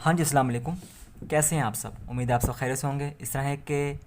हाँ जी, अस्सलाम वालेकुम। कैसे हैं आप सब? उम्मीद है आप सब खैरियत से होंगे। इस तरह है कि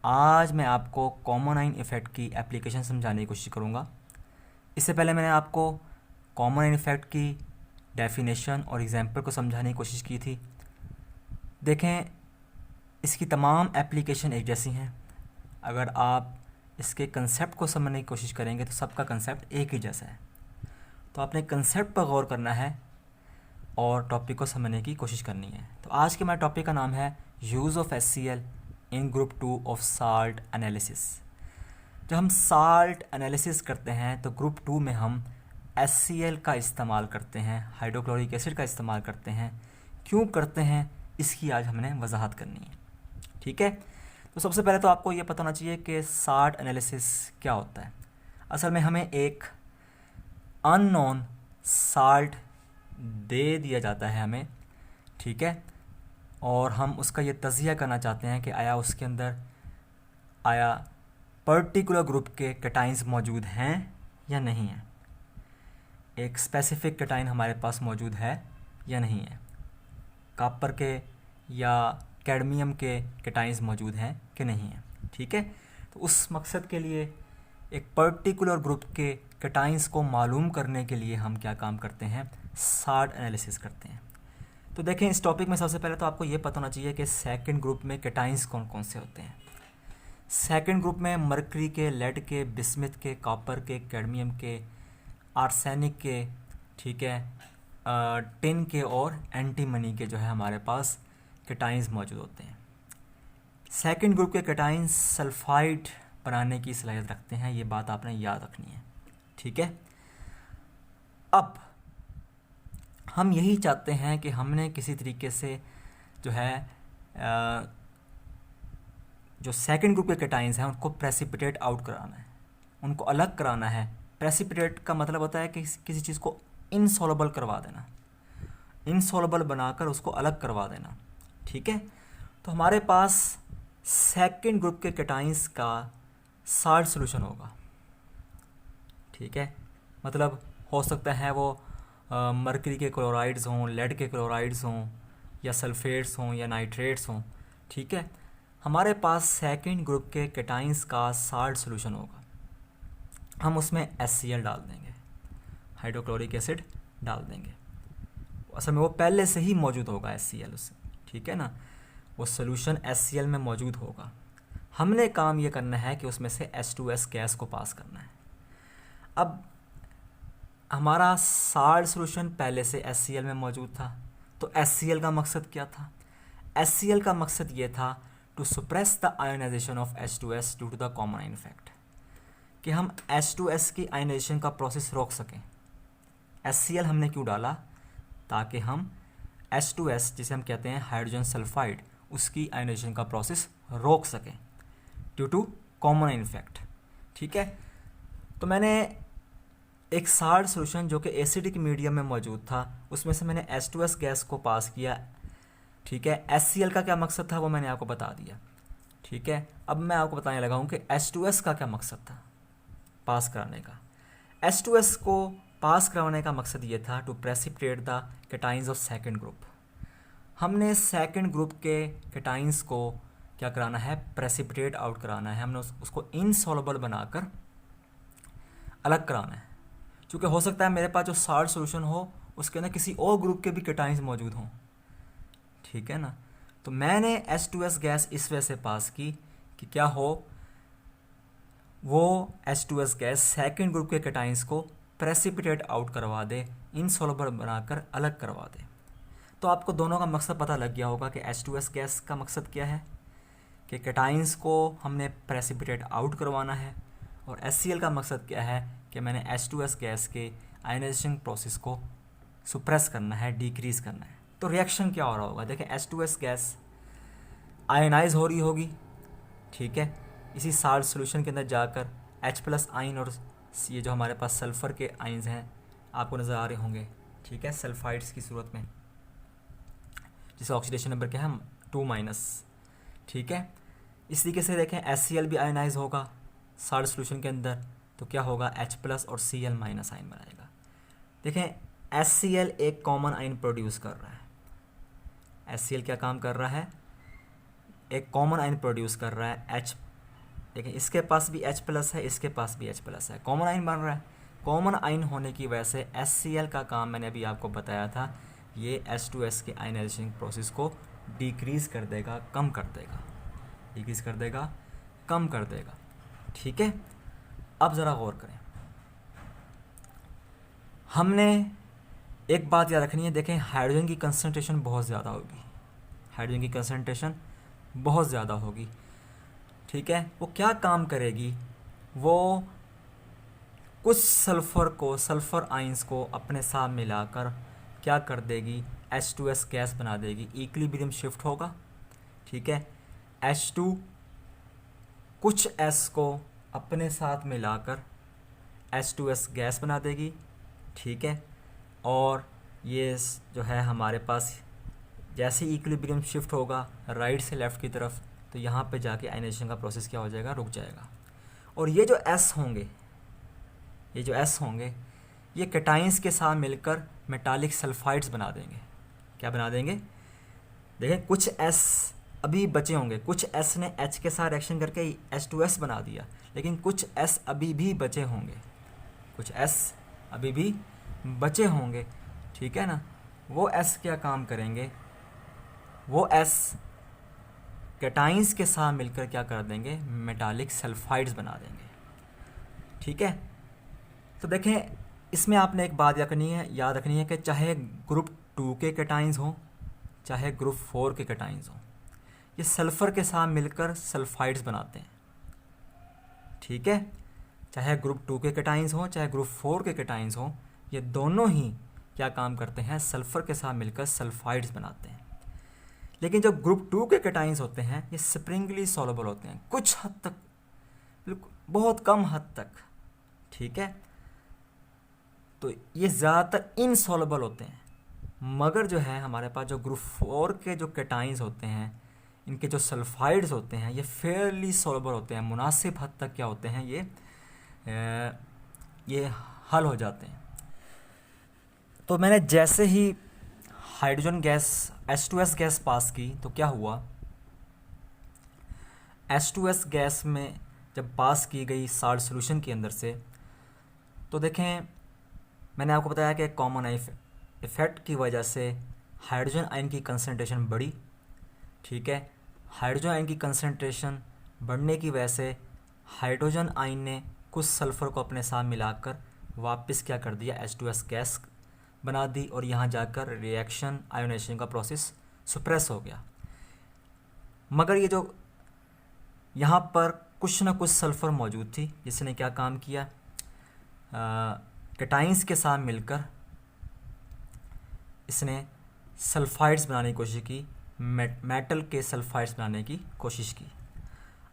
आज मैं आपको कॉमन आइन इफ़ेक्ट की एप्लीकेशन समझाने की कोशिश करूँगा। इससे पहले मैंने आपको कॉमन आइन इफ़ेक्ट की डेफिनेशन और एग्जांपल को समझाने की कोशिश की थी। देखें, इसकी तमाम एप्लीकेशन एक जैसी हैं। अगर आप इसके कंसेप्ट को समझने की कोशिश करेंगे तो सबका कंसेप्ट एक ही जैसा है। तो आपने कंसेप्ट पर गौर करना है और टॉपिक को समझने की कोशिश करनी है। तो आज के हमारे टॉपिक का नाम है use of HCl in group 2 of salt analysis. जब हम साल्ट एनालिसिस करते हैं तो ग्रुप 2 में हम HCl का इस्तेमाल करते हैं, हाइड्रोक्लोरिक एसिड का इस्तेमाल करते हैं। क्यों करते हैं, इसकी आज हमने वजाहत करनी है। ठीक है, तो सबसे पहले तो आपको ये पता होना चाहिए कि साल्ट एनालिसिस क्या होता है। असल में हमें एक अननोन साल्ट दे दिया जाता है हमें, ठीक है, और हम उसका ये तज़िया करना चाहते हैं कि आया पर्टिकुलर ग्रुप के कैटाइंस मौजूद हैं या नहीं हैं। एक स्पेसिफ़िक कैटाइन हमारे पास मौजूद है या नहीं है, कॉपर के या कैडमियम के कैटाइंस मौजूद हैं कि नहीं हैं। ठीक है, तो उस मकसद के लिए एक पर्टिकुलर ग्रुप के कैटाइंस को मालूम करने के लिए हम क्या काम करते हैं, साल्ट एनालिसिस करते हैं। तो देखें, इस टॉपिक में सबसे पहले तो आपको ये पता होना चाहिए कि सेकंड ग्रुप में कैटाइंस कौन कौन से होते हैं। सेकंड ग्रुप में मरकरी के, लेड के, बिस्मिथ के, कॉपर के, कैडमियम के, आर्सेनिक के, ठीक है, टिन के और एंटीमनी के जो है हमारे पास कैटाइंस मौजूद होते हैं। सेकंड ग्रुप के कैटाइंस सल्फाइड बनाने की सलाहियत रखते हैं, ये बात आपने याद रखनी है। ठीक है, अब हम यही चाहते हैं कि हमने किसी तरीके से जो है जो सेकंड ग्रुप के कैटाइंस हैं उनको प्रेसिपिटेट आउट कराना है, उनको अलग कराना है। प्रेसिपिटेट का मतलब होता है कि किसी चीज़ को इनसॉल्युबल करवा देना, इनसॉल्युबल बनाकर उसको अलग करवा देना। ठीक है, तो हमारे पास सेकंड ग्रुप के कैटाइंस का साल्ट सॉल्यूशन होगा। ठीक है, मतलब हो सकता है वो मरकरी के क्लोराइड्स हों, लेड के क्लोराइड्स हों, या सल्फेट्स हों, या नाइट्रेट्स हों। ठीक है, हमारे पास सेकंड ग्रुप के कैटाइंस का साल्ट सॉल्यूशन होगा। हम उसमें HCl डाल देंगे, हाइड्रोक्लोरिक एसिड डाल देंगे। असल में वो पहले से ही मौजूद होगा HCl उसमें, ठीक है ना, वो सॉल्यूशन HCl में मौजूद होगा। हमने काम ये करना है कि उसमें से H2S गैस को पास करना है। अब हमारा साल्ट सॉल्यूशन पहले से HCl में मौजूद था, तो HCl का मकसद क्या था? HCl का मकसद ये था to suppress the ionization of H2S due to the common ion effect, कि हम H2S की आयोनाइजेशन का प्रोसेस रोक सकें। HCl हमने क्यों डाला? ताकि हम H2S, जिसे हम कहते हैं हाइड्रोजन सल्फाइड, उसकी आयोनाइजेशन का प्रोसेस रोक सकें due to common ion effect. ठीक है, तो मैंने एक साल्ट सॉल्यूशन जो कि एसिडिक मीडियम में मौजूद था, उसमें से मैंने H2S गैस को पास किया। ठीक है, HCl का क्या मकसद था वो मैंने आपको बता दिया। ठीक है, अब मैं आपको बताने लगा हूँ कि H2S का क्या मकसद था पास कराने का। H2S को पास कराने का मकसद ये था to precipitate the cations of second group. हमने सेकंड ग्रुप के कैटाइंस को क्या कराना है, प्रेसिपिटेट आउट कराना है। हमने उसको इनसॉल्युबल बनाकर अलग कराना है। क्योंकि हो सकता है मेरे पास जो साल्ट सॉल्यूशन हो उसके अंदर किसी और ग्रुप के भी कैटाइंस मौजूद हों। ठीक है ना, तो मैंने H2S गैस इस वजह से पास की कि क्या हो, वो H2S गैस सेकंड ग्रुप के कैटाइंस को प्रेसिपिटेट आउट करवा दे, इनसॉल्युबल बनाकर अलग करवा दे। तो आपको दोनों का मकसद पता लग गया होगा कि H2S गैस का मकसद क्या है, कि कैटाइंस को हमने प्रेसिपिटेट आउट करवाना है, और HCl का मकसद क्या है कि मैंने H2S गैस के आयनाइजेशन प्रोसेस को सुप्रेस करना है, डिक्रीज़ करना है। तो रिएक्शन क्या हो रहा होगा, देखिए H2S गैस आयनाइज हो रही होगी। ठीक है, इसी साल्ट सॉल्यूशन के अंदर जाकर H+ आयन और ये जो हमारे पास सल्फ़र के आयन्स हैं आपको नज़र आ रहे होंगे। ठीक है, सल्फाइड्स की सूरत में, जिसे ऑक्सीडेशन नंबर क्या है, 2-। ठीक है, इस तरीके से देखें HCl भी आयनाइज होगा साल्ट सॉल्यूशन के अंदर, तो क्या होगा, H+ और Cl- आयन बनाएगा। देखें HCl एक कॉमन आयन प्रोड्यूस कर रहा है, HCl क्या काम कर रहा है, एक कॉमन आयन प्रोड्यूस कर रहा है H। देखिए इसके पास भी H प्लस है, इसके पास भी H प्लस है, कॉमन आयन बन रहा है। कॉमन आयन होने की वजह से HCl का काम मैंने अभी आपको बताया था, ये H2S के आयनाइजेशन प्रोसेस को डिक्रीज़ कर देगा, कम कर देगा, डिक्रीज़ कर देगा, कम कर देगा। ठीक है, अब ज़रा गौर करें, हमने एक बात याद रखनी है। देखें हाइड्रोजन की कंसंट्रेशन बहुत ज़्यादा होगी, हाइड्रोजन की कंसंट्रेशन बहुत ज़्यादा होगी। ठीक है, वो क्या काम करेगी, वो कुछ सल्फ़र को, सल्फ़र आइंस को अपने साथ मिलाकर क्या कर देगी, H2S गैस बना देगी, इक्विलिब्रियम शिफ्ट होगा। ठीक है, H2 कुछ S को अपने साथ मिलाकर H2S गैस बना देगी। ठीक है, और ये जो है हमारे पास जैसे इक्विलिब्रियम शिफ्ट होगा राइट से लेफ़्ट की तरफ, तो यहाँ पे जाके आयनाइजेशन का प्रोसेस क्या हो जाएगा, रुक जाएगा। और ये जो S होंगे, ये जो S होंगे, ये कैटाइंस के साथ मिलकर मेटालिक सल्फाइड्स बना देंगे। क्या बना देंगे, देखें कुछ S अभी बचे होंगे, कुछ S ने H के साथ रिएक्शन करके H2S बना दिया, लेकिन कुछ S अभी भी बचे होंगे, कुछ S अभी भी बचे होंगे। ठीक है ना, वो S क्या काम करेंगे, वो S कैटाइंस के साथ मिलकर क्या कर देंगे, मेटालिक सल्फाइड्स बना देंगे। ठीक है, तो देखें इसमें आपने एक बात याद रखनी है कि चाहे ग्रुप 2 के कैटाइंस हों, चाहे ग्रुप 4 के कैटाइंस हों, ये सल्फ़र के साथ मिलकर सल्फाइड्स बनाते हैं। ठीक है, चाहे ग्रुप 2 के कैटाइंस हों, चाहे ग्रुप 4 के कैटाइंस हों, ये दोनों ही क्या काम करते हैं, सल्फ़र के साथ मिलकर सल्फाइड्स बनाते हैं। लेकिन जो ग्रुप 2 के कैटाइंस होते हैं, ये स्प्रिंगली सॉल्युबल होते हैं, कुछ हद तक, बिल्कुल बहुत कम हद तक। ठीक है, तो ये ज़्यादातर इनसॉल्युबल होते हैं। मगर जो है हमारे पास जो ग्रुप 4 के जो कैटाइंस होते हैं, इनके जो सल्फाइड्स होते हैं, ये फेयरली सॉल्युबल होते हैं, मुनासिब हद तक क्या होते हैं, ये हल हो जाते हैं। तो मैंने जैसे ही hydrogen gas H2S gas pass की, तो क्या हुआ, H2S गैस में जब पास की गई साल्ट सॉल्यूशन के अंदर से, तो देखें मैंने आपको बताया कि कॉमन इफेक्ट की वजह से हाइड्रोजन आयन की कंसंट्रेशन बढ़ी। ठीक है, हाइड्रोजन आयन की कंसंट्रेशन बढ़ने की वजह से हाइड्रोजन आयन ने कुछ सल्फ़र को अपने साथ मिलाकर वापस क्या कर दिया, H2S गैस बना दी, और यहाँ जाकर रिएक्शन आयोनाइजेशन का प्रोसेस सुप्रेस हो गया। मगर ये जो यहाँ पर कुछ ना कुछ सल्फ़र मौजूद थी, जिसने क्या काम किया, कैटाइंस के साथ मिलकर इसने सल्फाइड्स बनाने की कोशिश की, मेटल के सल्फाइड्स बनाने की कोशिश की।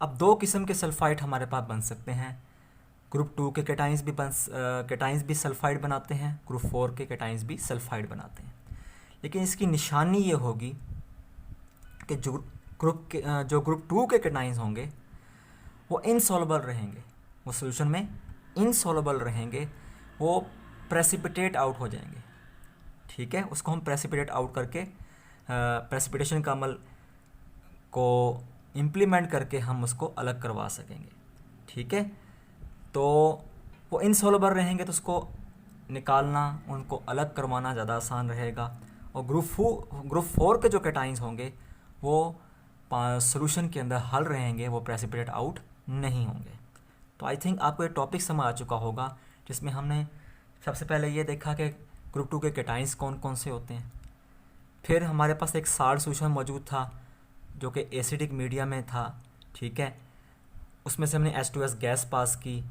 अब दो किस्म के सल्फाइड हमारे पास बन सकते हैं, ग्रुप 2 के कैटाइंस भी सल्फाइड बनाते हैं, ग्रुप 4 के कैटाइंस भी सल्फाइड बनाते हैं। लेकिन इसकी निशानी ये होगी कि जो ग्रुप 2 के कैटाइंस होंगे वो इनसॉल्युबल रहेंगे, वो सॉल्यूशन में इनसॉल्युबल रहेंगे, वो प्रेसिपिटेट आउट हो जाएंगे। ठीक है, उसको हम प्रेसिपिटेट आउट करके प्रेसिपिटेशन का अमल को इम्प्लीमेंट करके हम उसको अलग करवा सकेंगे। ठीक है, तो वो इनसॉल्युबल रहेंगे, तो उसको निकालना, उनको अलग करवाना ज़्यादा आसान रहेगा। और ग्रुप 4 के जो कैटाइंस होंगे वो सॉल्यूशन के अंदर हल रहेंगे, वो प्रेसिपिटेट आउट नहीं होंगे। तो आई थिंक आपको ये टॉपिक समझ आ चुका होगा, जिसमें हमने सबसे पहले ये देखा कि ग्रुप 2 के कैटाइंस कौन कौन से होते हैं। फिर हमारे पास एक साल्ट सॉल्यूशन मौजूद था जो कि एसिडिक मीडिया में था। ठीक है, उसमें से हमने H2S गैस पास की,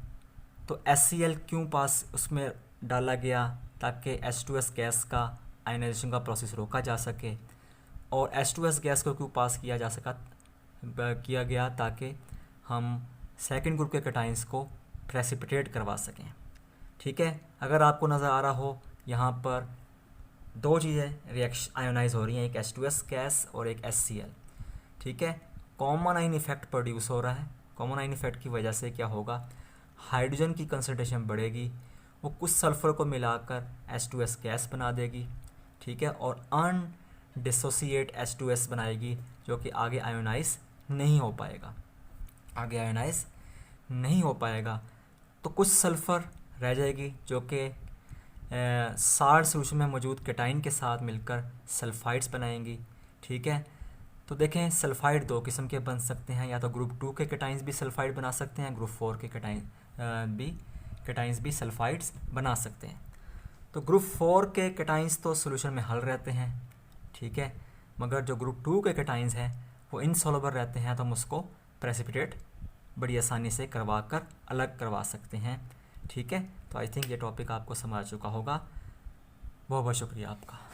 तो HCl क्यों पास उसमें डाला गया, ताकि H2S गैस का आयनाइजेशन का प्रोसेस रोका जा सके। और H2S गैस को क्यों पास किया गया, ताकि हम सेकंड ग्रुप के कैटाइंस को प्रेसिपिटेट करवा सकें। ठीक है, अगर आपको नज़र आ रहा हो यहाँ पर दो चीज़ें रिएक्शन आयोनाइज हो रही हैं, एक H2S गैस और एक HCl। ठीक है, कॉमन आयन इफेक्ट प्रोड्यूस हो रहा है। कॉमन आयन इफेक्ट की वजह से क्या होगा, हाइड्रोजन की कंसंट्रेशन बढ़ेगी, वो कुछ सल्फ़र को मिलाकर H2S गैस बना देगी। ठीक है, और डिसोसिएट H2S बनाएगी, जो कि आगे आयोनाइज नहीं हो पाएगा, आगे आयोनाइज नहीं हो पाएगा। तो कुछ सल्फ़र रह जाएगी जो कि साल्ट सोल्यूशन में मौजूद कैटाइन के साथ मिलकर सल्फाइड्स बनाएंगी। ठीक है, तो देखें सल्फाइड दो किस्म के बन सकते हैं, या तो ग्रुप 2 के कैटाइंस भी सल्फाइड बना सकते हैं, ग्रुप 4 के कैटाइंस भी सल्फाइड्स बना सकते हैं। तो ग्रुप 4 के कैटाइंस तो सोल्यूशन में हल रहते हैं, ठीक है, मगर जो ग्रुप 2 के कैटाइंस हैं वो इनसॉल्युबल रहते हैं, तो हम उसको प्रेसिपिटेट बड़ी आसानी से करवा कर अलग करवा सकते हैं। ठीक है, तो आई थिंक ये टॉपिक आपको समझ आ चुका होगा। बहुत बहुत शुक्रिया आपका।